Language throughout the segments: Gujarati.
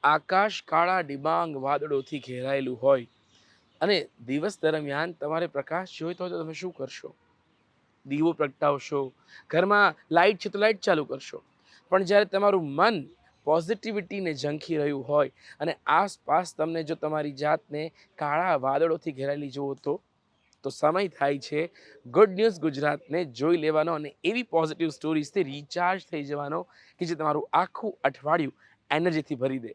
આકાશ કાળા ડિબાંગ વાદળોથી ઘેરાયેલું હોય અને દિવસ દરમિયાન તમારે પ્રકાશ જોઈતો હોય તો તમે શું કરશો? દીવો પ્રગટાવશો, ઘરમાં લાઇટ છે તો લાઇટ ચાલુ કરશો. પણ જ્યારે તમારું મન પોઝિટિવિટીને ઝંખી રહ્યું હોય અને આસપાસ તમને જો તમારી જાતને કાળા વાદળોથી ઘેરાયેલી જુઓ તો સમય થાય છે ગુડ ન્યૂઝ ગુજરાતને જોઈ લેવાનો અને એવી પોઝિટિવ સ્ટોરીઝથી રિચાર્જ થઈ જવાનો કે જે તમારું આખું અઠવાડિયું એનર્જીથી ભરી દે.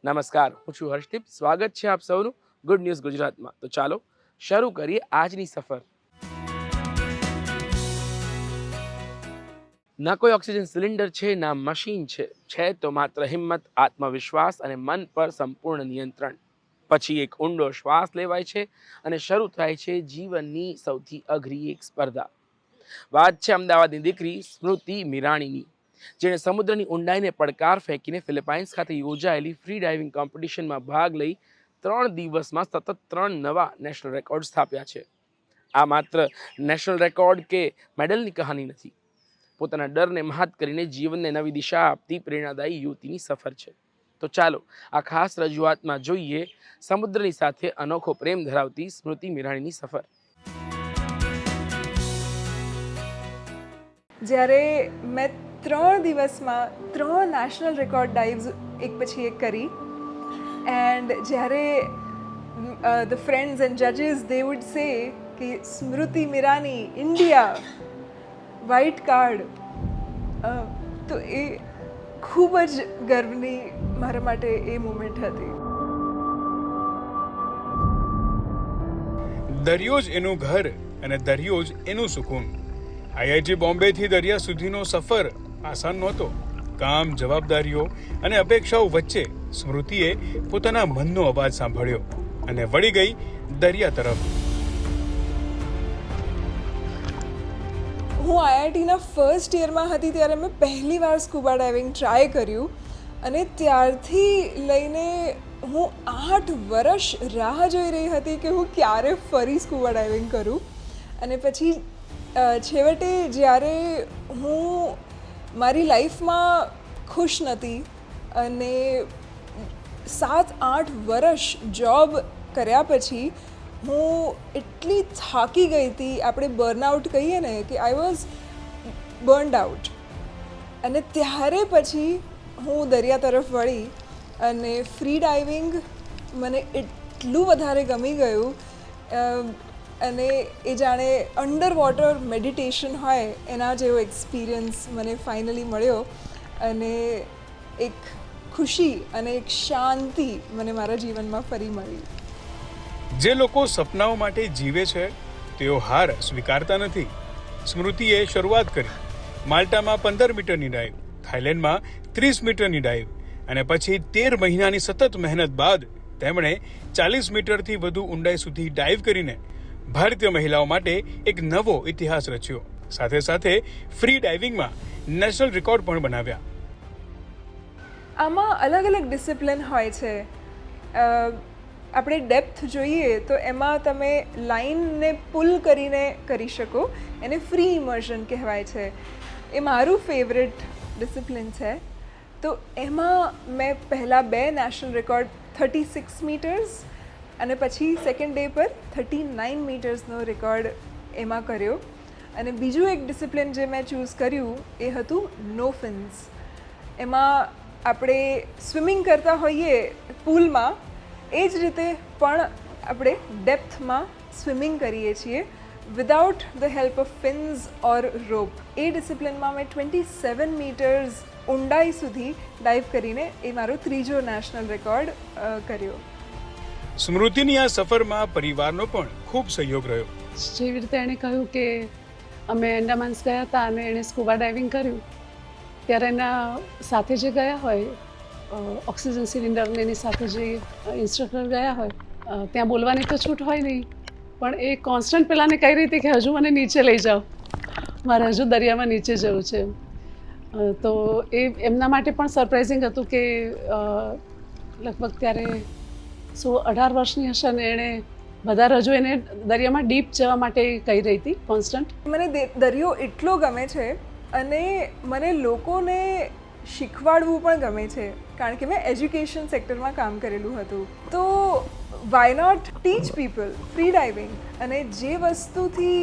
નમસ્કાર, હું છું હર્ષદીપ. સ્વાગત છે આપ સૌનું ગુડ ન્યૂઝ ગુજરાતમાં. તો ચાલો શરૂ કરીએ આજની સફર. ના કોઈ ઓક્સિજન સિલિન્ડર છે, ના મશીન છે તો માત્ર હિંમત, આત્મવિશ્વાસ અને મન પર સંપૂર્ણ નિયંત્રણ. પછી એક ઊંડો શ્વાસ લેવાય છે અને શરૂ થાય છે જીવનની સૌથી અઘરી એક સ્પર્ધા. વાત છે અમદાવાદની દીકરી સ્મૃતિ મીરાણીની, જેણે સમુદ્રની ઊંડાઈને પડકાર ફેંકીને ફિલિપાઇન્સ ખાતે યોજાયેલી ફ્રી ડાઇવિંગ કોમ્પિટિશનમાં ભાગ લઈ 3 દિવસમાં સતત 3 નવા નેશનલ રેકોર્ડ સ્થાપ્યા છે. આ માત્ર નેશનલ રેકોર્ડ કે મેડલની કહાની નથી, પોતાના ડરને મહાત કરીને જીવનને નવી દિશા આપતી પ્રેરણાદાયી યુવતીની સફર છે. તો ચાલો આ ખાસ રજૂઆતમાં જોઈએ સમુદ્રની સાથે અનોખો પ્રેમ ધરાવતી સ્મૃતિ મીરાણીની સફર. જ્યારે મેં 3 દિવસમાં 3 નેશનલ રેકોર્ડ ડાઇવ્સ એક પછી એક કરી, એન્ડ જ્યારે ધ ફ્રેન્ડ્સ એન્ડ જજીસ દે વુડ સે કે Smriti Mirani India white card, તો એ ખૂબ જ ગર્વની મારા માટે એ મોમેન્ટ હતી. દરિયો જ એનું ઘર અને દરિયો જ એનું સુકૂન. આઈઆઈટી બોમ્બેથી દરિયા સુધીનો સફર આસાન નહોતો. કામ, જવાબદારીઓ અને અપેક્ષાઓ વચ્ચે સ્મૃતિએ પોતાના મનનો અવાજ સાંભળ્યો અને વળી ગઈ દરિયા તરફ. હું આઈઆઈટીના ફર્સ્ટ યરમાં હતી ત્યારે મેં પહેલી વાર સ્કૂબા ડાઇવિંગ ટ્રાય કર્યું, અને ત્યારથી લઈને હું 8 વર્ષ રાહ જોઈ રહી હતી કે હું ક્યારે ફરી સ્કૂબા ડાઇવિંગ કરું. અને પછી છેવટે જ્યારે હું મારી લાઈફમાં ખુશ નહોતી અને 7-8 વર્ષ જોબ કર્યા પછી હું એટલી થાકી ગઈ હતી, આપણે બર્નઆઉટ કહીએ ને, કે આઈ વોઝ બર્ન્ડ આઉટ. અને ત્યારે પછી હું દરિયા તરફ વળી અને ફ્રી ડાઇવિંગ મને એટલું વધારે ગમી ગયું, અને એ જાણે અંડર વોટર મેડિટેશન હોય એના જેવો એક્સપિરિયન્સ મને ફાઇનલી મળ્યો, અને એક ખુશી અને એક શાંતિ મને મારા જીવનમાં ફરી મળી. જે લોકો સપનાઓ માટે જીવે છે તેઓ હાર સ્વીકારતા નથી. સ્મૃતિએ શરૂઆત કરી માલ્ટામાં 15 મીટરની ડાઈવ, થાઈલેન્ડમાં 30 મીટરની ડાઈવ, અને પછી 13 મહિનાની સતત મહેનત બાદ તેમણે 40 મીટરથી વધુ ઊંડાઈ સુધી ડાઈવ કરીને ભારતીય મહિલાઓ માટે એક નવો ઇતિહાસ રચ્યો. સાથે સાથે ફ્રી ડાઇવિંગમાં નેશનલ રેકોર્ડ પણ બનાવ્યા. આમાં અલગ અલગ ડિસિપ્લિન હોય છે. આપણે ડેપ્થ જોઈએ તો એમાં તમે લાઇનને પુલ કરીને કરી શકો, એને ફ્રી ઇમર્શન કહેવાય છે. એ મારું ફેવરેટ ડિસિપ્લિન છે. તો એમાં મેં પહેલાં 2 નેશનલ રેકોર્ડ 36 મીટર્સ અને પછી સેકન્ડ ડે પર 39 મીટર્સનો રેકોર્ડ એમાં કર્યો. અને બીજું એક ડિસિપ્લિન જે મેં ચૂઝ કર્યું એ હતું નો ફિન્સ. એમાં આપણે સ્વિમિંગ કરતા હોઈએ પૂલમાં, એ જ રીતે પણ આપણે ડેપ્થમાં સ્વિમિંગ કરીએ છીએ without the help of fins or rope. એ ડિસિપ્લિનમાં મેં 27 મીટર્સ ઊંડાઈ સુધી ડાઇવ કરીને એ મારો 3જો નેશનલ રેકોર્ડ કર્યો. સ્મૃતિની આ સફરમાં પરિવારનો પણ ખૂબ સહયોગ રહ્યો. જેવી રીતે એણે કહ્યું કે અમે અંડામાન્સ ગયા હતા અને એણે સ્કૂબા ડાઇવિંગ કર્યું, ત્યારે એના સાથે જે ગયા હોય ઓક્સિજન સિલિન્ડર એની સાથે જે ઇન્સ્ટ્રક્ટર ગયા હોય, ત્યાં બોલવાની તો છૂટ હોય નહીં, પણ એ કોન્સ્ટન્ટ પેલાને કહી રહી હતી કે હજુ મને નીચે લઈ જાઓ, મારે હજુ દરિયામાં નીચે જવું છે. તો એ એમના માટે પણ સરપ્રાઇઝિંગ હતું કે લગભગ ત્યારે 18 વર્ષની હશે ને એણે બધા રજૂ એને દરિયામાં ડીપ જવા માટે કહી રહી હતી કોન્સ્ટન્ટ. મને દરિયો એટલો ગમે છે અને મને લોકોને શીખવાડવું પણ ગમે છે. કારણ કે મેં એજ્યુકેશન સેક્ટરમાં કામ કરેલું હતું. તો why not teach people free diving? અને જે વસ્તુથી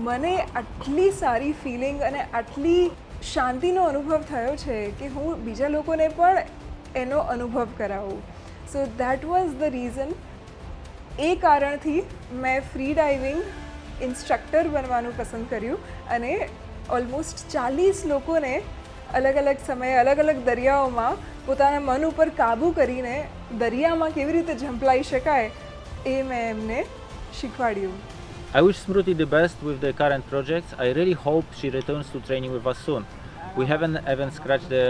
મને આટલી સારી ફિલિંગ અને આટલી શાંતિનો અનુભવ થયો છે કે હું બીજા લોકોને પણ એનો અનુભવ કરાવું. So that was the reason. એ કારણથી મેં ફ્રી ડાઇવિંગ ઇન્સ્ટ્રક્ટર બનવાનું પસંદ કર્યું અને ઓલમોસ્ટ 40 લોકોને અલગ અલગ સમયે અલગ અલગ દરિયાઓમાં પોતાના મન ઉપર કાબૂ કરીને દરિયામાં કેવી રીતે ઝંપલાઈ શકાય એ મેં એમને શીખવાડ્યું. I wish Smruti the best with the current projects. I really hope she returns to training with us soon. We haven't even scratched the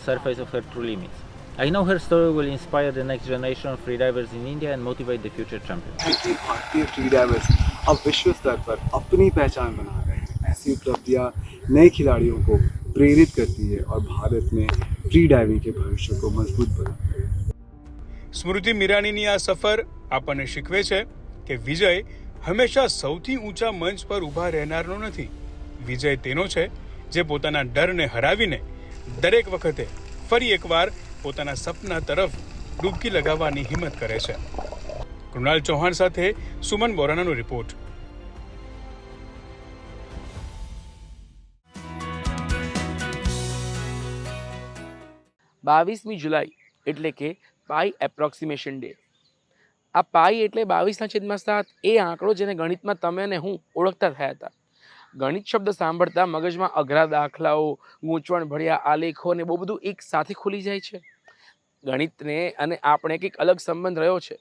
surface of her true limits. I know her story will inspire the next generation of freedivers in India and motivate the future champions. क्योंकि भारतीय फ्रीडाइवर्स अब विश्व स्तर पर अपनी पहचान बना रहे हैं. ऐसी उपलब्धियां नए खिलाड़ियों को प्रेरित करती है और भारत में फ्री डाइविंग के भविष्य को मजबूत बनाती है. સ્મૃતિ મીરાણીની આ સફર આપણને શીખવે છે કે વિજય હંમેશા સૌથી ઊંચા મંચ પર ઊભા રહેનારનો નથી. વિજય તેનો છે જે પોતાના ડરને હરાવીને દરેક વખતે ફરી એકવાર પોતાના સપના તરફ ડૂબકી લગાવવાની હિંમત કરે છે. કૃણાલ ચૌહાણ સાથે સુમન બોરાણાનો રિપોર્ટ. 22મી જુલાઈ એટલે કે પાઈ એપ્રોક્સિમેશન ડે. આ પાઈ એટલે 22/7 એ આંકડો જેને ગણિતમાં તમે અને હું ઓળખતા થયા હતા. ગણિત શબ્દ સાંભળતા મગજમાં અઘરા દાખલાઓ, ગૂંચવણભર્યા આલેખો અને બહુ બધું એક સાથે ખુલી જાય છે. ગણિતને અને આપણે કંઈક અલગ સંબંધ રહ્યો છે.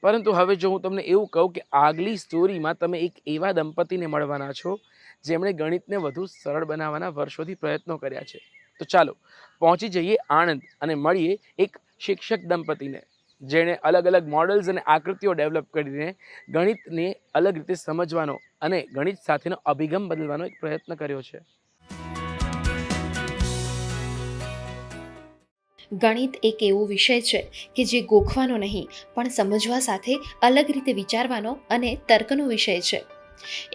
પરંતુ હવે જો હું તમને એવું કહું કે આગલી સ્ટોરીમાં તમે એક એવા દંપતીને મળવાના છો જેમણે ગણિતને વધુ સરળ બનાવવાના વર્ષોથી પ્રયત્નો કર્યા છે. તો ચાલો પહોંચી જઈએ આણંદ અને મળીએ એક શિક્ષક દંપતીને જેણે અલગ અલગ મોડલ્સ અને આકૃતિઓ ડેવલપ કરીને ગણિતને અલગ રીતે સમજવાનો અને ગણિત સાથેનો અભિગમ બદલવાનો એક પ્રયત્ન કર્યો છે. ગણિત એક એવો વિષય છે કે જે ગોખવાનો નહીં પણ સમજવા સાથે અલગ રીતે વિચારવાનો અને તર્કનો વિષય છે.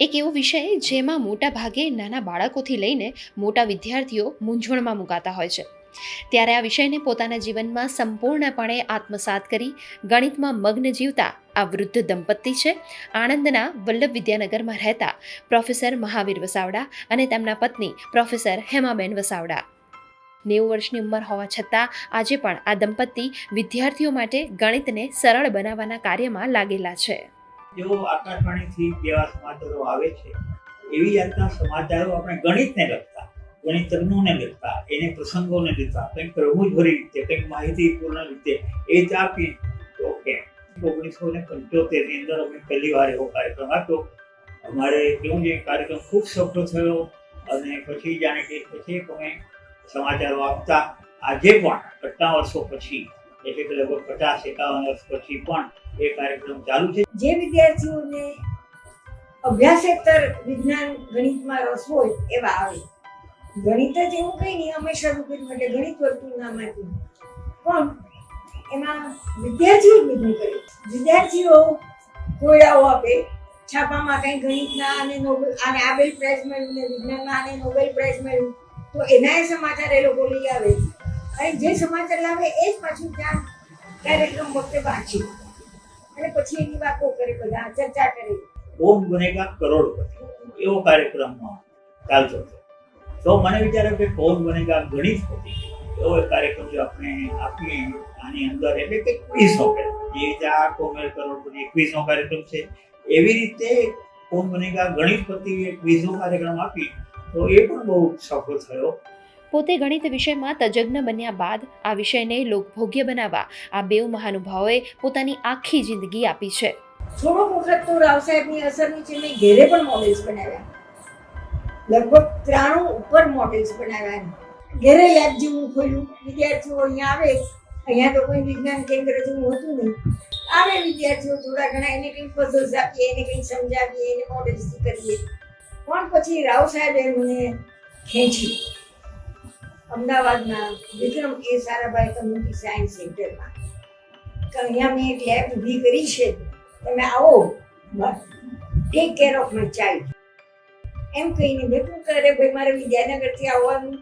એક એવો વિષય જેમાં મોટા ભાગે નાના બાળકોથી લઈને મોટા વિદ્યાર્થીઓ મૂંઝવણમાં મુકાતા હોય છે. ત્યારે આ વિષયને પોતાના જીવનમાં સંપૂર્ણપણે આત્મસાત કરી ગણિતમાં મગ્ન જીવતા આ વૃદ્ધ દંપતી છે આણંદના વલ્લભ વિદ્યાનગરમાં રહેતા પ્રોફેસર મહાવીર વસાવડા અને તેમના પત્ની પ્રોફેસર હેમાબેન વસાવડા. 90 વર્ષની ઉંમર હોવા છતાં આજે પણ આ દંપતી વિદ્યાર્થીઓ માટે ગણિતને સરળ બનાવવાના કાર્યમાં લાગેલા છે. જો આકાશવાણીથી જેવા સમાચારો આવે છે એવી જાતના સમાચારો આપણે ગણિતને લગતા, ગણિતજ્ઞોને લગતા, એને પ્રસંગોને લગતા, કંઈક રમૂજભરી રીતે, કંઈક માહિતીપૂર્ણ રીતે એ જ આપીએ તો કેમ. 1975ની અંદર અમે પહેલી વાર એવો કાર્યક્રમ આપ્યો. અમારે કેવું છે કાર્યક્રમ ખૂબ સફળ થયો અને પછી જાણે કે પછી અમે સમાચારો આપતા. આજે પણ કેટલા વર્ષો પછી એટલે કે લગભગ 50-51 વર્ષ પછી પણ એ કાર્યક્રમ ચાલુ છે. જે વિદ્યાર્થીઓને અભ્યાસેતર વિજ્ઞાન ગણિતમાં રસ હોય એવા આવે. ગણિત જ એવું કંઈ નહીં, અમે શરૂ કર્યું એટલે ગણિત વર્તુળ નામ આપ્યું, પણ એમાં વિદ્યાર્થીઓ જ બધું કરે. વિદ્યાર્થીઓ કોયડાઓ આપે, છાપામાં કંઈ ગણિતના અને નોબેલ આને આબેલ પ્રાઇઝ મળ્યું ને વિજ્ઞાનમાં આને નોબેલ પ્રાઇઝ મળ્યું તો એના સમાચાર એ લોકો લઈ આવે અને જે સમાચાર લાવે એ જ પાછું ત્યાં કાર્યક્રમ વખતે વાંચી અને પછી એની વાતો કરે, બધા ચર્ચા કરે. કોણ બનેગા કરોડપતિ એવો કાર્યક્રમમાં ચાલતો હતો. તો મને વિચાર્યું કે કોણ બનેગા ગણિતપતિ એવો એક કાર્યક્રમ જો આપણે આપીએ આની અંદર, એટલે કે ક્વિઝનો કાર્યક્રમ, જે રીતે આ કોમેર કરોડપતિ ક્વિઝનો કાર્યક્રમ છે એવી રીતે કોણ બનેગા ગણિતપતિ ક્વિઝનો કાર્યક્રમ આપી તો એ પણ બહુ સફળ થયો. પોતે ગણિત વિષયમાં તજજ્ઞ બન્યા બાદ આ વિષયને લોકભોગ્ય બનાવવા આ બેઉ મહાનુભાવોએ પોતાની આખી જિંદગી આપી છે. થોડોક વખત તો રાવ સાહેબની અસર નીચે મેં ઘેરે પણ મોડેલ્સ બનાવ્યા, લગભગ 93 ઉપર મોડેલ્સ બનાવ્યા. ઘેરે લેબ જેવું ખોલ્યું, વિદ્યાર્થીઓ અહીંયા આવે, અહીંયા તો કોઈ વિજ્ઞાન કેન્દ્ર જેવું હતું નહીં, આવે વિદ્યાર્થીઓ થોડા ઘણા, એને કંઈક પઝલ્સ આપીએ, એને કંઈક સમજાવીએ, એને મોડેલ્સ કરીએ. પણ પછી રાવ સાહેબે મને ખેંચી અમદાવાદના વિક્રમ એ સારાભાઈ કમ્યુનિટી સાયન્સ સેન્ટરમાં કે અહીંયા મેં એક લેબ ઊભી કરી છે, તમે આવો, take care of my child એમ કહીને બેઠું કરે. ભાઈ મારે વિદ્યાનગરથી આવવાનું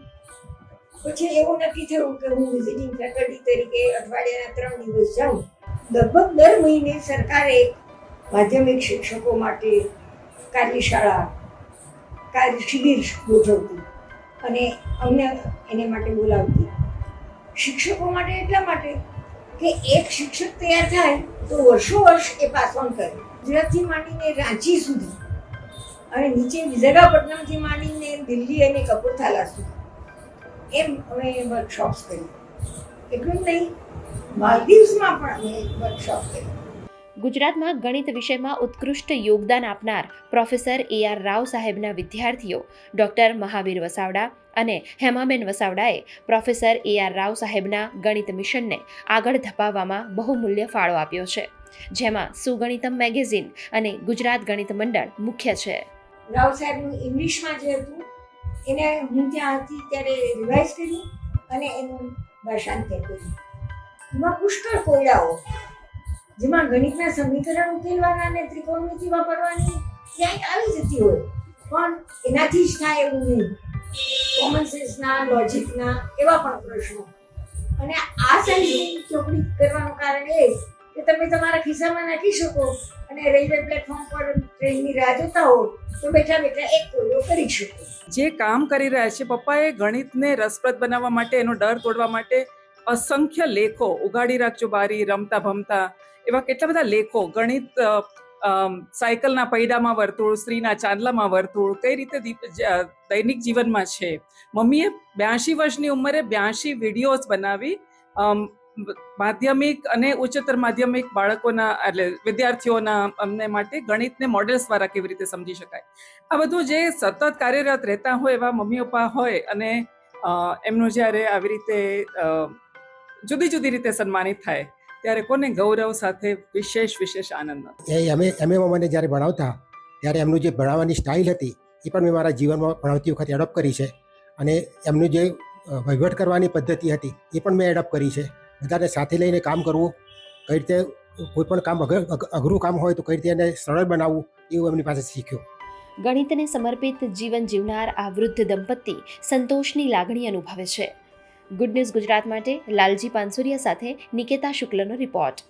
પછી એવું નક્કી થયું કે હું વિઝિટિંગ ફેકલ્ટી તરીકે અઠવાડિયાના 3 દિવસ જાઉં. લગભગ દર મહિને સરકારે માધ્યમિક શિક્ષકો માટે કાર્યશાળા શિબિર ગોઠવતી અને અમને એને માટે બોલાવતી. શિક્ષકો માટે એટલા માટે કે એક શિક્ષક તૈયાર થાય તો વર્ષો વર્ષ એ પાસ ઓન કરે, ગુજરાતથી માંડીને રાંચી સુધી અને નીચે વિશાખાપટ્ટનમથી માંડીને દિલ્હી અને કપૂરથાલા સુધી એમ અમે વર્કશોપ્સ કરી. એટલું જ નહીં, માલદીવ્સમાં પણ અમે વર્કશોપ કરી. ગુજરાતમાં ગણિત વિષયમાં ઉત્કૃષ્ટ યોગદાન આપનાર પ્રોફેસર AR રાવ સાહેબના વિદ્યાર્થીઓ ડૉક્ટર મહાવીર વસાવડા અને હેમાબેન વસાવડાએ પ્રોફેસર AR રાવ સાહેબના ગણિત મિશનને આગળ ધપાવવામાં બહુમૂલ્ય ફાળો આપ્યો છે, જેમાં સુગણિતમ મેગેઝિન અને ગુજરાત ગણિત મંડળ મુખ્ય છે. રાવ સાહેબનું ઇંગ્લિશમાં જે હતું એને હું ત્યાં હતી ત્યારે રિવાઇઝ કર્યું અને એનું ભાષાંતર કર્યું. એમાં પુષ્કળ કોયડાઓ જેમાં ગણિતના સમીકરણ ઉકેલવાના અને ત્રિકોણમિતિ વાપરવાની ક્યાંય આવી જતી હોય પણ એનાથી જ થાય એવું નહીં. કોમન સેન્સના, લોજિકના એવા પણ પ્રશ્નો. અને આ સાઈઝની ચોપડી કરવાનું કારણ એ કે તમે તમારા ખિસ્સામાં નાખી શકો અને રેલવે પ્લેટફોર્મ પર ટ્રેનની રાહ જોતા હો તો બેઠા બેઠા એક કોયડો કરી શકો. જે કામ કરી રહ્યા છે પપ્પાએ ગણિતને રસપ્રદ બનાવવા માટે, એનો ડર તોડવા માટે અસંખ્ય લેખો, ઉગાડી રાખજો બારી, રમતા ભમતા, એવા કેટલા બધા લેખો, ગણિત સાયકલના પૈડામાં વર્તુળ, સ્ત્રીના ચાંદલામાં વર્તુળ, કઈ રીતે દૈનિક જીવનમાં છે. મમ્મીએ 82 વર્ષની ઉંમરે 82 વિડીયોઝ બનાવી માધ્યમિક અને ઉચ્ચતર માધ્યમિક બાળકોના એટલે વિદ્યાર્થીઓના અમને માટે ગણિતને મોડેલ્સ દ્વારા કેવી રીતે સમજી શકાય. આ બધું જે સતત કાર્યરત રહેતા હોય એવા મમ્મી પપ્પા હોય અને એમનું જ્યારે આવી રીતે જુદી જુદી રીતે સન્માનિત થાય ત્યારે કોને ગૌરવ સાથે વિશેષ આનંદ. અમે મને જ્યારે ભણાવતા ત્યારે એમનું જે ભણાવવાની સ્ટાઇલ હતી એ પણ મેં મારા જીવનમાં ભણાવતી વખતે એડોપ્ટ કરી છે અને એમનું જે વહીવટ કરવાની પદ્ધતિ હતી એ પણ મેં એડોપ્ટ કરી છે. બધાને સાથે લઈને કામ કરવું, કઈ રીતે કોઈ પણ કામ અઘરું કામ હોય તો કઈ રીતે એને સરળ બનાવવું એવું એમની પાસે શીખ્યું. ગણિતને સમર્પિત જીવન જીવનાર આ વૃદ્ધ દંપતી સંતોષની લાગણી અનુભવે છે. ગુડ ન્યૂઝ ગુજરાત માટે લાલજી પાનસુરિયા સાથે નિકેતા શુક્લનો રિપોર્ટ.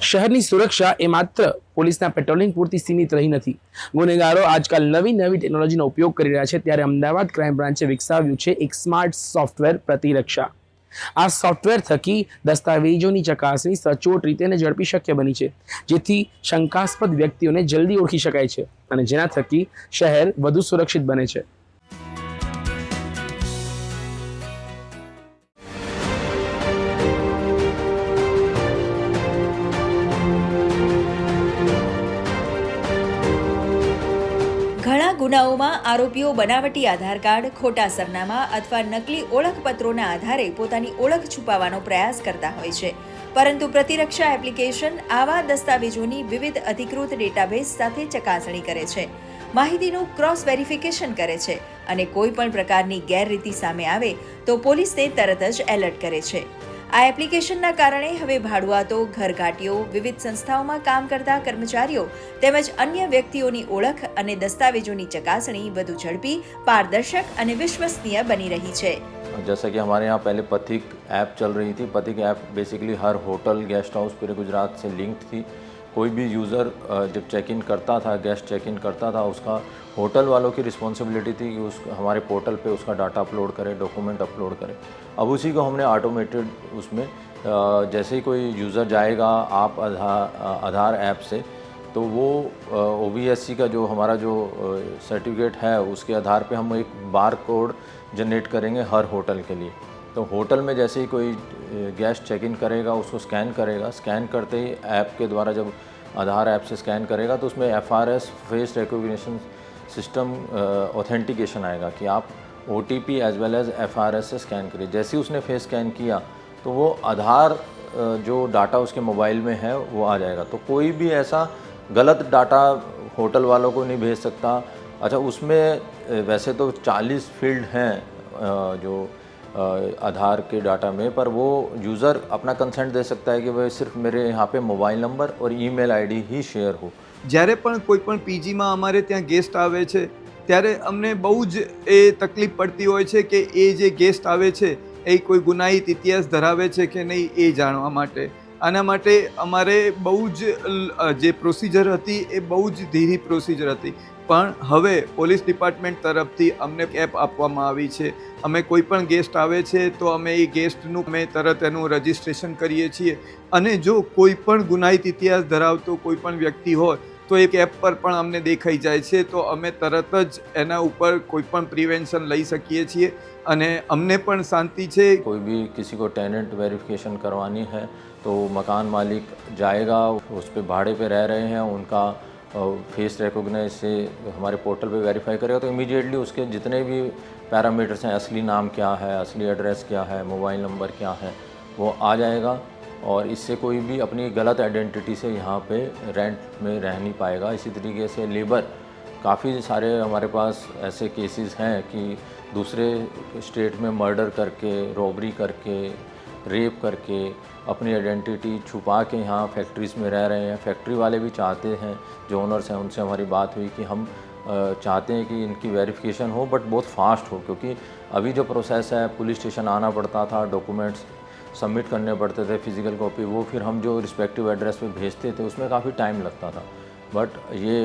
શહેરની સુરક્ષા એ માત્ર પોલીસના પેટ્રોલિંગ પૂરતી સીમિત રહી નથી. ગુનેગારો આજકાલ નવી ટેકનોલોજીનો ઉપયોગ કરી રહ્યા છે, ત્યારે અમદાવાદ ક્રાઇમ બ્રાન્ચે વિકસાવ્યું છે એક સ્માર્ટ સોફ્ટવેર પ્રતિરક્ષા. આ સોફ્ટવેર થકી દસ્તાવેજોની ચકાસણી સચોટ રીતે અને ઝડપી શક્ય બની છે, જેથી શંકાસ્પદ વ્યક્તિઓને જલ્દી ઓળખી શકાય છે અને જેના થકી શહેર વધુ સુરક્ષિત બને છે. ઘણા ગુનાઓમાં આરોપીઓ બનાવટી આધાર કાર્ડ, ખોટા સરનામા અથવા નકલી ઓળખપત્રોના આધારે પોતાની ઓળખ છુપાવવાનો પ્રયાસ કરતા હોય છે, પરંતુ પ્રતિરક્ષા એપ્લિકેશન આવા દસ્તાવેજોની વિવિધ અધિકૃત ડેટાબેઝ સાથે ચકાસણી કરે છે, માહિતીનું ક્રોસ વેરિફિકેશન કરે છે અને કોઈ પણ પ્રકારની ગેરરીતિ સામે આવે તો પોલીસને તરત જ એલર્ટ કરે છે. આ એપ્લિકેશનના કારણે હવે ભાડુઆતો, ઘરઘાટીઓ, વિવિધ સંસ્થાઓમાં કામ કરતા કર્મચારીઓ તેમજ અન્ય વ્યક્તિઓની ઓળખ અને દસ્તાવેજોની ચકાસણી વધુ ઝડપી, પારदर्शक અને વિશ્વસનીય બની रही है. जैसा कि हमारे यहाँ पहले पथिक ऐप चल रही थी. पथिक ऐप बेसिकली हर होटल, गेस्ट हाउस पूरे गुजरात से लिंक्ड थी. कोई भी यूज़र जब चेक इन करता था, गेस्ट चेक इन करता था, उसका होटल वालों की रिस्पॉन्सिबिलिटी थी कि उस हमारे पोर्टल पे उसका डाटा अपलोड करे, डॉक्यूमेंट अपलोड करे. अब उसी को हमने ऑटोमेटेड उसमें जैसे ही कोई यूज़र जाएगा आप आधार ऐप से, तो वो OVSC का जो हमारा जो सर्टिफिकेट है उसके आधार पे हम एक बार कोड जनरेट करेंगे हर होटल के लिए. तो होटल में जैसे ही कोई गेस्ट चेक इन करेगा उसको स्कैन करेगा. स्कैन करते ही ऐप के द्वारा जब आधार ऐप से स्कैन करेगा तो उसमें FRS face recognition system authentication आएगा कि आप OTP as well as FRS से स्कैन करिए. जैसे ही उसने फेस स्कैन किया तो वो आधार जो डाटा उसके मोबाइल में है वो आ जाएगा. तो कोई भी ऐसा गलत डाटा होटल वालों को नहीं भेज सकता. अच्छा, उसमें वैसे तो 40 फील्ड हैं जो आधार के डाटा में, पर वो यूज़र अपना कंसेंट दे सकता है कि वह सिर्फ मेरे यहाँ पे मोबाइल नंबर और ईमेल आईडी ही शेयर हो. જ્યારે પણ કોઈ પણ પીજીમાં અમારે ત્યાં ગેસ્ટ આવે છે ત્યારે અમને બહુ જ એ તકલીફ પડતી હોય છે કે એ જે ગેસ્ટ આવે છે એ કોઈ ગુનાહિત ઇતિહાસ ધરાવે છે કે નહીં એ જાણવા માટે. આના માટે અમારે બહુ જ જે પ્રોસિજર હતી એ બહુ જ ધીરી પ્રોસિજર હતી, પણ હવે પોલીસ ડિપાર્ટમેન્ટ તરફથી અમને એપ આપવામાં આવી છે. અમે કોઈ પણ ગેસ્ટ આવે છે તો અમે એ ગેસ્ટનું અમે તરત એનું રજિસ્ટ્રેશન કરીએ છીએ, અને જો કોઈ પણ ગુનાહિત ઇતિહાસ ધરાવતો કોઈ પણ વ્યક્તિ હોય તો એક એપ પર પણ અમને દેખાઈ જાય છે, તો અમે તરત જ એના ઉપર કોઈ પણ પ્રિવેન્શન લઈ શકીએ છીએ અને અમને પણ શાંતિ છે. कोई भी किसी को टेनेंट वेरिफिकेशन करवानी है तो मकान मालिक जाएगा, उस पे भाड़े पे रह रहे हैं, उनका फेस रिकॉग्नाइज से हमारे पोर्टल पे वेरीफाई करेगा तो इमीडिएटली उसके जितने भी पैरामीटर्स हैं, असली नाम क्या है, असली एड्रेस क्या है, मोबाइल नंबर क्या है, वो आ जाएगा और इससे कोई भी अपनी गलत आइडेंटिटी से यहाँ पे रेंट में रह नहीं पाएगा. इसी तरीके से लेबर काफ़ी सारे हमारे पास ऐसे केसेस हैं कि दूसरे स्टेट में मर्डर करके, रॉबरी करके, रेप करके अपनी आइडेंटिटी छुपा के यहाँ फैक्ट्रीज़ में रह रहे हैं. फैक्ट्री वाले भी चाहते हैं, जो ओनर्स हैं उनसे हमारी बात हुई कि हम चाहते हैं कि इनकी वेरिफिकेशन हो बट बहुत फास्ट हो, क्योंकि अभी जो प्रोसेस है पुलिस स्टेशन आना पड़ता था, डॉक्यूमेंट्स सबमिट करने पड़ते थे, फिज़िकल कॉपी, वो फिर हम जो रिस्पेक्टिव एड्रेस पे भेजते थे उसमें काफ़ी टाइम लगता था. बट ये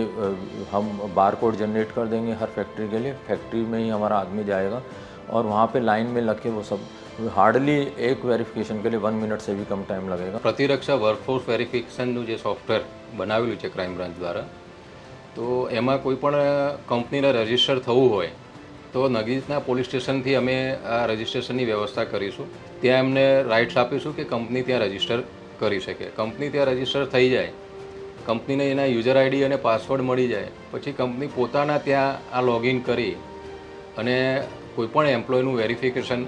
हम बार कोड जनरेट कर देंगे हर फैक्ट्री के लिए. फैक्ट्री में ही हमारा आदमी जाएगा और वहाँ पे लाइन में लग के वो सब हार्डली एक वेरिफिकेशन के लिए 1 मिनट से भी कम टाइम लगेगा. પ્રતિરક્ષા વર્કફોર્સ વેરિફિકેશનનું જે સોફ્ટવેર બનાવેલું છે ક્રાઇમ બ્રાન્ચ દ્વારા, તો એમાં કોઈ પણ કંપનીને રજિસ્ટર થવું હોય તો નજીકના પોલીસ સ્ટેશનથી અમે આ રજિસ્ટ્રેશનની વ્યવસ્થા કરીશું. ત્યાં એમને રાઇટ્સ આપીશું કે કંપની ત્યાં રજિસ્ટર કરી શકે. કંપની ત્યાં રજિસ્ટર થઈ જાય, કંપનીને એના યુઝર આઈડી અને પાસવર્ડ મળી જાય પછી કંપની પોતાના ત્યાં આ લોગિન કરી અને કોઈપણ એમ્પ્લોયનું વેરિફિકેશન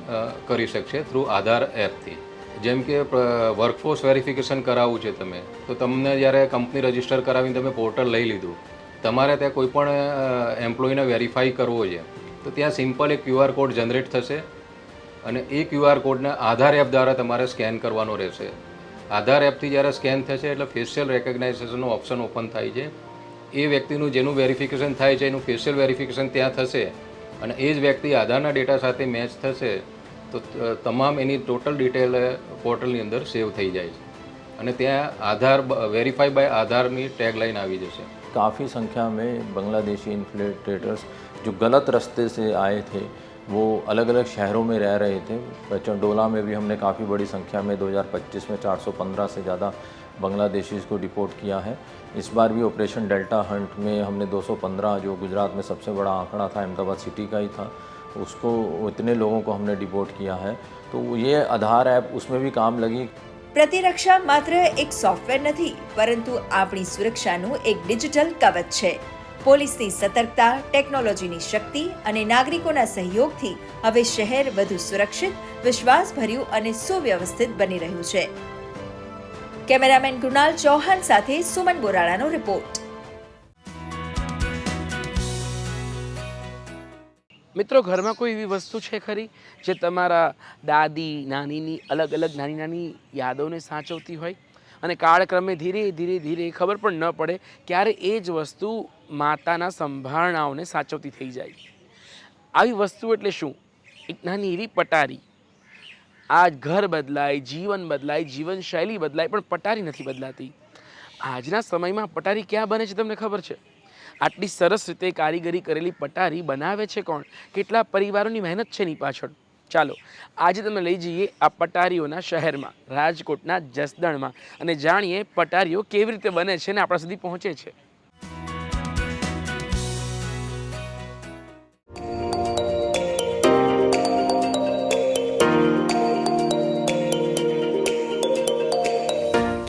કરી શકશે થ્રુ આધાર એપથી. જેમ કે વર્કફોર્સ વેરિફિકેશન કરાવવું છે તમે, તો તમને જ્યારે કંપની રજિસ્ટર કરાવીને તમે પોર્ટલ લઈ લીધું, તમારે ત્યાં કોઈપણ એમ્પ્લોયને વેરીફાઈ કરવો છે તો ત્યાં સિમ્પલ એક QR કોડ જનરેટ થશે અને એ QR કોડને આધાર એપ દ્વારા તમારે સ્કેન કરવાનો રહેશે. આધાર એપથી જ્યારે સ્કેન થશે એટલે ફેશિયલ રેકગ્નાઇઝેશનનો ઓપ્શન ઓપન થાય છે. એ વ્યક્તિનું જેનું વેરિફિકેશન થાય છે એનું ફેશિયલ વેરિફિકેશન ત્યાં થશે અને એ જ વ્યક્તિ આધારના ડેટા સાથે મેચ થશે તો તમામ એની ટોટલ ડિટેલ પોર્ટલની અંદર સેવ થઈ જાય છે અને ત્યાં આધાર વેરીફાઈ બાય આધારની टैगलाइन આવી જશે. काफ़ी संख्या में बांग्लादेशी इन्फ्लेटेटर्स जो गलत रास्ते से आए थे वो अलग अलग शहरों में रह रहे थे. चंडोला में भी हमने काफ़ी बड़ी संख्या में 2025 में 415 से ज़्यादा बांग्लादेशीज़ को डिपोर्ट किया है. इस बार भी ऑपरेशन डेल्टा हंट में हमने 215, जो गुजरात में सबसे बड़ा आंकड़ा था, अहमदाबाद सिटी का ही था, उसको इतने लोगों को हमने डिपोर्ट किया है. तो ये आधार ऐप उसमें भी काम लगी. પ્રતિરક્ષા માત્ર એક સોફ્ટવેર નથી, પરંતુ આપણી સુરક્ષાનું એક ડિજિટલ કવચ છે. પોલીસની સતર્કતા, ટેકનોલોજીની શક્તિ અને નાગરિકોના સહયોગથી હવે શહેર વધુ સુરક્ષિત, વિશ્વાસભર્યું અને સુવ્યવસ્થિત બની રહ્યું છે. કેમેરામેન કૃણાલ ચૌહાણ સાથે સુમન બોરાળાનો રિપોર્ટ. મિત્રો, ઘરમાં કોઈ એવી વસ્તુ છે ખરી જે તમારા દાદી નાનીની અલગ અલગ નાની નાની યાદોને સાચવતી હોય અને કાળક્રમે ધીરે ધીરે ધીરે ખબર પણ ન પડે ક્યારે એ જ વસ્તુ માતાના સંભારણાઓને સાચવતી થઈ જાય? આવી વસ્તુ એટલે શું? એક નાની એવી પટારી. આજ ઘર બદલાય, જીવન બદલાય, જીવનશૈલી બદલાય, પણ પટારી નથી બદલાતી. આજના સમયમાં પટારી ક્યાં બને છે તમને ખબર છે? આટલી સરસ રીતે કારીગરી કરેલી પટારી બનાવે છે કોણ? કેટલા પરિવારોની મહેનત છે એની પાછળ. ચાલો આજે તમે લઈ જઈએ આ પટારીઓના શહેરમાં, રાજકોટના જસદણમાં, અને જાણીએ પટારીઓ કેવી રીતે બને છે અને આપણા સુધી પહોંચે છે.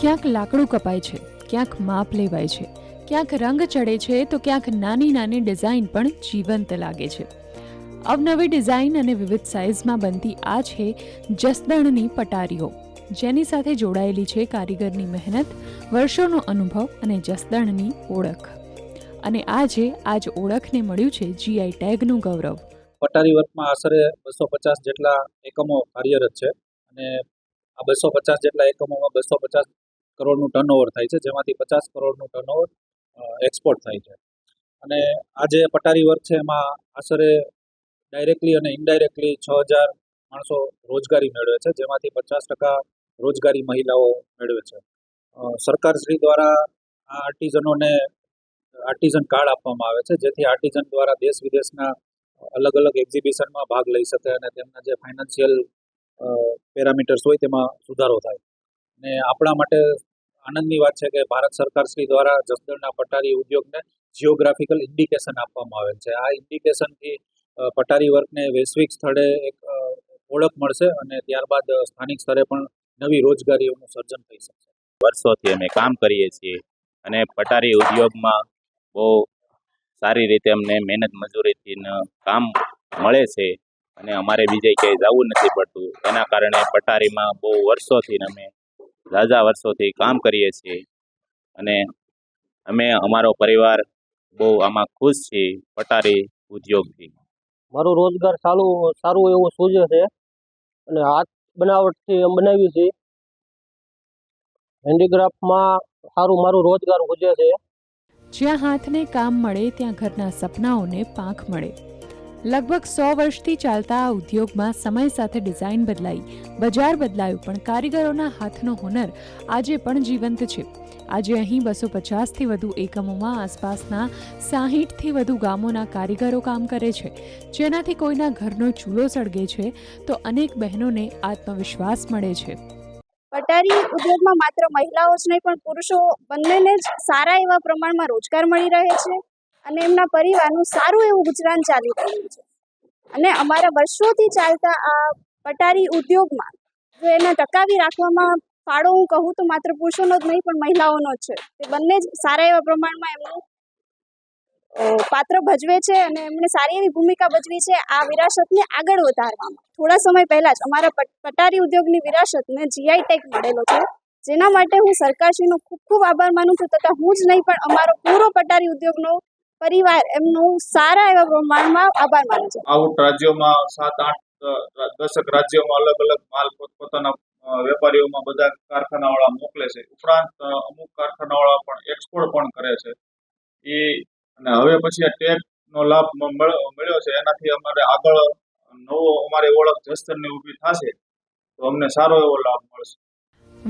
ક્યાંક લાકડું કપાય છે, ક્યાંક માપ લેવાય છે, ક્યાંક રંગ ચડે છે તો ક્યાંક નાની નાની ડિઝાઇન પણ જીવંત લાગે છે. અવનવી ડિઝાઇન અને વિવિધ સાઇઝમાં બનતી આ છે જસદણની પટારીઓ, જેની સાથે જોડાયેલી છે કારીગરની મહેનત, વર્ષોનો અનુભવ અને જસદણની ઓળખ. અને આજે આ જ ઓળખને મળ્યું છે GI ટેગનું ગૌરવ. પટારી વર્કમાં આશરે 250 જેટલા એકમો કાર્યરત છે અને આ 250 જેટલા એકમોમાં 250 કરોડનું ટર્નઓવર થાય છે, જેમાંથી 50 કરોડનું ટર્નઓવર એક્સપોર્ટ થાય છે. અને આ જે પટારી વર્ક છે એમાં આશરે ડાયરેક્ટલી અને ઇનડાયરેક્ટલી 6,000 માણસો રોજગારી મેળવે છે, જેમાંથી 50% રોજગારી મહિલાઓ મેળવે છે. સરકારશ્રી દ્વારા આ આર્ટિઝનોને આર્ટિઝન કાર્ડ આપવામાં આવે છે, જેથી આર્ટિઝન દ્વારા દેશ વિદેશના અલગ અલગ એક્ઝિબિશનમાં ભાગ લઈ શકે અને તેમના જે ફાઇનાન્શિયલ પેરામીટર્સ હોય તેમાં સુધારો થાય. અને આપણા માટે આનંદની વાત છે કે ભારત સરકારશ્રી દ્વારા જસદણના પટારી ઉદ્યોગને જિયોગ્રાફિકલ ઇન્ડિકેશન આપવામાં આવેલ છે. આ ઇન્ડિકેશનથી પટારી વર્કને વૈશ્વિક સ્થળે એક ઓળખ મળશે અને ત્યારબાદ સ્થાનિક સ્તરે પણ નવી રોજગારીઓનું સર્જન થઈ શકશે. વર્ષોથી અમે કામ કરીએ છીએ અને પટારી ઉદ્યોગમાં બહુ સારી રીતે અમને મહેનત મજૂરીથી કામ મળે છે અને અમારે બીજે ક્યાંય જવું નથી પડતું. એના કારણે પટારીમાં બહુ વર્ષોથી અમે ઝાઝા વર્ષોથી કામ કરીએ છીએ અને અમે અમારો પરિવાર બહુ આમાં ખુશ છીએ પટારી ઉદ્યોગથી. મારો રોજગાર સારું એવું સૂજે છે અને હાથ બનાવટથી બનાવી છે. હેન્ડીક્રાફ્ટમાં સારું મારું રોજગાર સૂજે છે. જ્યાં હાથને કામ મળે ત્યાં ઘરના સપનાઓને પાંખ મળે. લગભગ 100 વર્ષથી ચાલતા આ ઉદ્યોગમાં સમય સાથે ડિઝાઇન બદલાઈ, બજાર બદલાયું, પણ કારીગરોના હાથનો હુનર આજે પણ જીવંત છે. આજે અહીં 250થી વધુ એકમોમાં આસપાસના 60થી વધુ ગામોના કારીગરો કામ કરે છે, જેનાથી કોઈના ઘરનો ચૂલો સળગે છે તો અનેક બહેનોને આત્મવિશ્વાસ મળે છે. પટારી ઉદ્યોગમાં માત્ર મહિલાઓ જ નહીં પણ પુરુષો બંનેને જ સારા એવા પ્રમાણમાં રોજગાર મળી રહે છે અને એમના પરિવારનું સારું એવું ગુજરાન ચાલી રહ્યું છે. અને અમારા વર્ષોથી ચાલતા આ પટારી ઉદ્યોગમાં જો એને ટકાવી રાખવામાં ફાળો હું કહું તો માત્ર પુરુષોનો જ નહીં પણ મહિલાઓનો જ છે. તે બંને જ સારા એવા પ્રમાણમાં એમનું પાત્ર ભજવે છે અને એમણે સારી એવી ભૂમિકા ભજવી છે આ વિરાસતને આગળ વધારવામાં. થોડા સમય પહેલાં જ અમારા પટારી ઉદ્યોગની વિરાસતને GI ટેગ મળેલો છે, જેના માટે હું સરકારશ્રીનો ખૂબ ખૂબ આભાર માનું છું તથા હું જ નહીં પણ અમારો પૂરો પટારી ઉદ્યોગનો પરિવાર એમનો સારા એવા પ્રમાણમાં આભાર માનું છું. આઉટ રાજ્યોમાં 7-8-10 રાજ્યોમાં અલગ અલગ માલ પોતાના વેપારીઓમાં બધા કારખાનાવાળા મોકલે છે. ઉપરાંત અમુક કારખાનાવાળા પણ એક્સપોર્ટ પણ કરે છે. અને હવે પછી આ ટેગનો લાભ મળ્યો છે, એનાથી અમારે આગળ નવો અમારી ઓળખ જસદણની ઊભી થશે તો અમને સારો એવો લાભ મળશે.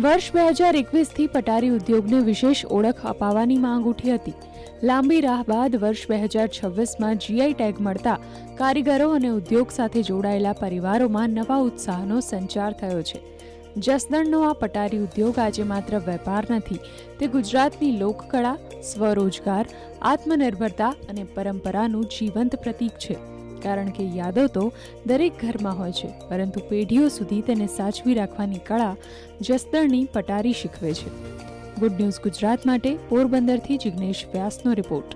વર્ષ 2021થી પટારી ઉદ્યોગને વિશેષ ઓળખ અપાવવાની માંગ ઉઠી હતી. લાંબી રાહ બાદ વર્ષ 2026માં GI ટેગ મળતા કારીગરો અને ઉદ્યોગ સાથે જોડાયેલા પરિવારોમાં નવા ઉત્સાહનો સંચાર થયો છે. જસદણનો આ પટારી ઉદ્યોગ આજે માત્ર વેપાર નથી, તે ગુજરાતની લોકકળા, સ્વરોજગાર, આત્મનિર્ભરતા અને પરંપરાનું જીવંત પ્રતીક છે. કારણ કે યાદો તો દરેક ઘરમાં હોય છે, પરંતુ પેઢીઓ સુધી તેને સાચવી રાખવાની કળા જસદણની પટારી શીખવે છે. ગુડ ન્યૂઝ ગુજરાત માટે પોરબંદરથી જિગ્નેશ વ્યાસનો રિપોર્ટ.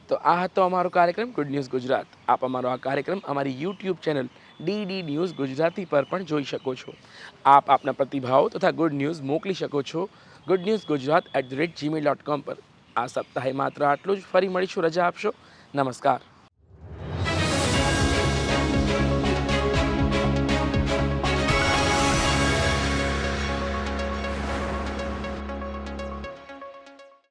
તો આ હતો અમારો કાર્યક્રમ ગુડ ન્યૂઝ ગુજરાત. આપ અમારો આ કાર્યક્રમ અમારી YouTube channel DD news Gujarati પર પણ જોઈ શકો છો. આપ આપના પ્રતિભાવો તથા ગુડ ન્યૂઝ મોકલી શકો છો goodnewsgujarat@gmail.com પર. આ સપ્તાહે માત્ર આટલું જ. ફરી મળીશું. રજા આપશો. નમસ્કાર.